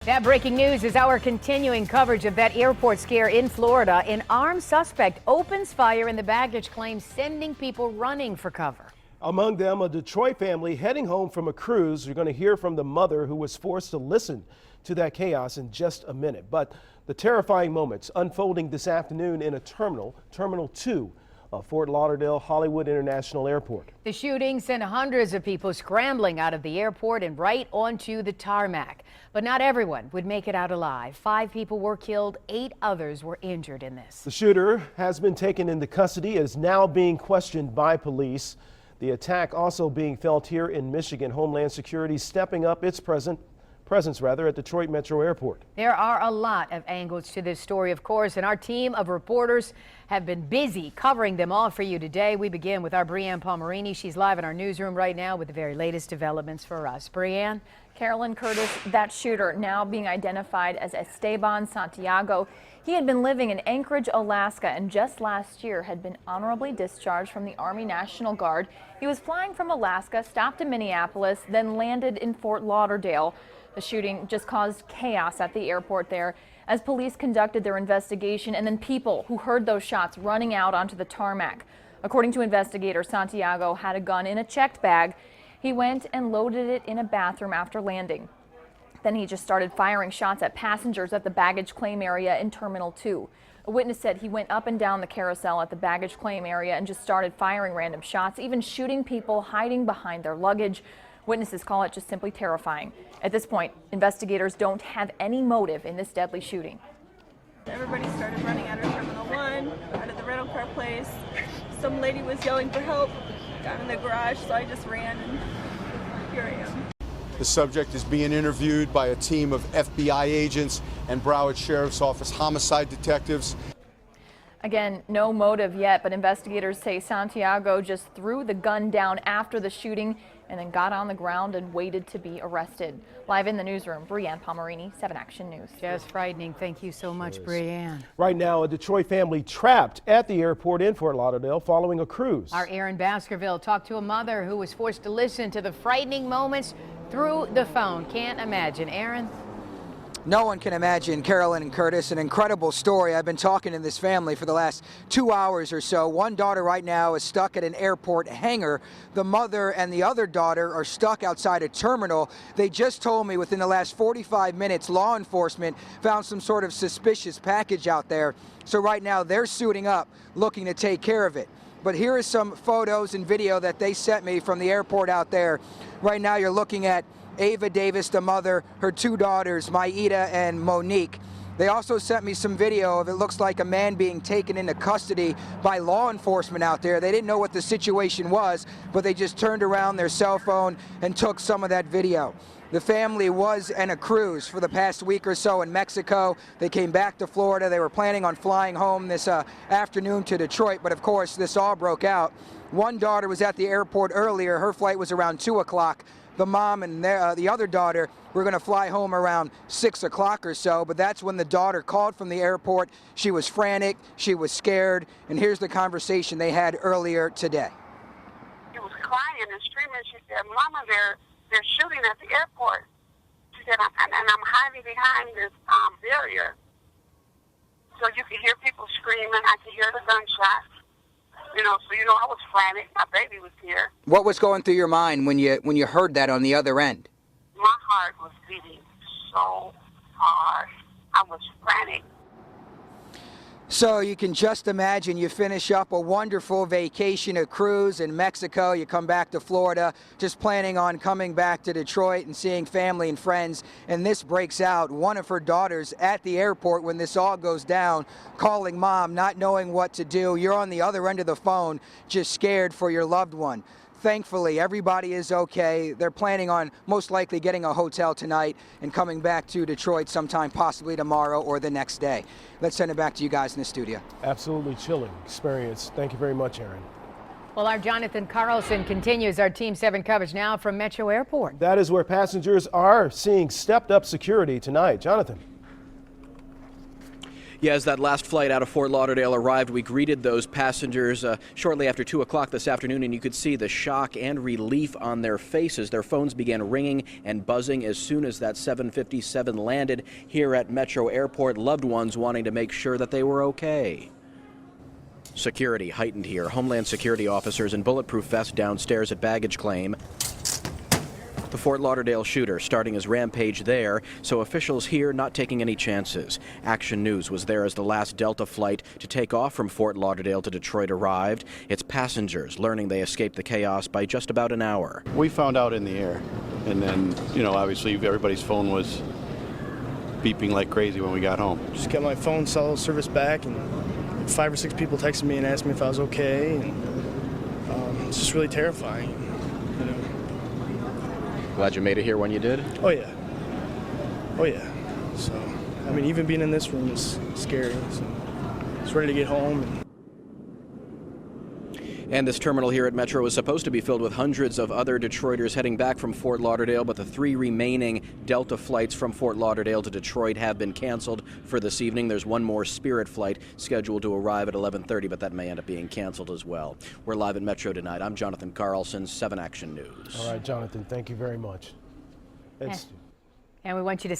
That breaking news is our continuing coverage of that airport scare in Florida. An armed suspect opens fire in the baggage claim, sending people running for cover. Among them, a Detroit family heading home from a cruise. You're going to hear from the mother who was forced to listen to that chaos in just a minute. But the terrifying moments unfolding this afternoon in a Terminal 2 of Fort Lauderdale Hollywood International Airport. The shooting sent hundreds of people scrambling out of the airport and right onto the tarmac. But not everyone would make it out alive. 5 people were killed, 8 others were injured in this. The shooter has been taken into custody and is now being questioned by police. The attack also being felt here in Michigan. Homeland Security stepping up its presence at Detroit Metro Airport. There are a lot of angles to this story, of course, and our team of reporters have been busy covering them all for you today. We begin with our Brianne Palmerini. She's live in our newsroom right now with the very latest developments for us. Brianne? Carolyn Curtis, that shooter now being identified as Esteban Santiago. He had been living in Anchorage, Alaska, and just last year had been honorably discharged from the Army National Guard. He was flying from Alaska, stopped in Minneapolis, then landed in Fort Lauderdale. The shooting just caused chaos at the airport there as police conducted their investigation, and then people who heard those shots running out onto the tarmac. According to investigators, Santiago had a gun in a checked bag. He went and loaded it in a bathroom after landing. Then he just started firing shots at passengers at the baggage claim area in Terminal 2. A witness said he went up and down the carousel at the baggage claim area and just started firing random shots, even shooting people hiding behind their luggage. Witnesses call it just simply terrifying. At this point, investigators don't have any motive in this deadly shooting. Everybody started running out of Terminal 1, out of the rental car place. Some lady was yelling for help down in the garage, so I just ran, and here I am. The subject is being interviewed by a team of FBI agents and Broward Sheriff's Office homicide detectives. Again, no motive yet, but investigators say Santiago just threw the gun down after the shooting and then got on the ground and waited to be arrested. Live in the newsroom, Brianne Palmerini, 7 Action News. Just frightening. Thank you so much, Brianne. Right now, a Detroit family trapped at the airport in Fort Lauderdale following a cruise. Our Aaron Baskerville talked to a mother who was forced to listen to the frightening moments through the phone. Can't imagine. Aaron? No one can imagine. Carolyn and Curtis, an incredible story. I've been talking to this family for the last 2 hours or so. One daughter right now is stuck at an airport hangar. The mother and the other daughter are stuck outside a terminal. They just told me within the last 45 minutes, law enforcement found some sort of suspicious package out there. So right now they're suiting up, looking to take care of it. But here is some photos and video that they sent me from the airport out there. Right now you're looking at Ava Davis, the mother, her 2 daughters, Maida and Monique. They also sent me some video of it looks like a man being taken into custody by law enforcement out there. They didn't know what the situation was, but they just turned around their cell phone and took some of that video. The family was on a cruise for the past week or so in Mexico. They came back to Florida. They were planning on flying home this afternoon to Detroit, but of course this all broke out. One daughter was at the airport earlier. Her flight was around 2 o'clock. The mom and the other daughter were going to fly home around 6 o'clock or so, but that's when the daughter called from the airport. She was frantic, she was scared, and here's the conversation they had earlier today. She was crying and screaming. She said, "Mama, they're shooting at the airport." She said, and I'm hiding behind this barrier. So you could hear people screaming. I could hear the gunshots. I was frantic. My baby was here. What was going through your mind when you heard that on the other end? My heart was beating so hard. I was frantic. So you can just imagine you finish up a wonderful vacation, a cruise in Mexico. You come back to Florida, just planning on coming back to Detroit and seeing family and friends. And this breaks out. One of her daughters at the airport when this all goes down, calling mom, not knowing what to do. You're on the other end of the phone, just scared for your loved one. Thankfully, everybody is okay. They're planning on most likely getting a hotel tonight and coming back to Detroit sometime possibly tomorrow or the next day. Let's send it back to you guys in the studio. Absolutely chilling experience. Thank you very much, Aaron. Well, our Jonathan Carlson continues our Team 7 coverage now from Metro Airport. That is where passengers are seeing stepped up security tonight. Jonathan. Yeah, as that last flight out of Fort Lauderdale arrived, we greeted those passengers shortly after 2 o'clock this afternoon, and you could see the shock and relief on their faces. Their phones began ringing and buzzing as soon as that 757 landed here at Metro Airport, loved ones wanting to make sure that they were okay. Security heightened here. Homeland Security officers in bulletproof vests downstairs at baggage claim. The Fort Lauderdale shooter starting his rampage there, so officials here not taking any chances. Action News was there as the last Delta flight to take off from Fort Lauderdale to Detroit arrived. Its passengers learning they escaped the chaos by just about an hour. We found out in the air, and then, obviously everybody's phone was beeping like crazy when we got home. Just got my phone cell service back, and 5 or 6 people texted me and asked me if I was okay, and it's just really terrifying. Glad you made it here when you did? Oh yeah. So, even being in this room is scary. So, just ready to get home. And this terminal here at Metro is supposed to be filled with hundreds of other Detroiters heading back from Fort Lauderdale, but the 3 remaining Delta flights from Fort Lauderdale to Detroit have been canceled for this evening. There's one more Spirit flight scheduled to arrive at 11:30, but that may end up being canceled as well. We're live at Metro tonight. I'm Jonathan Carlson, 7 Action News. All right, Jonathan, thank you very much. And we want you to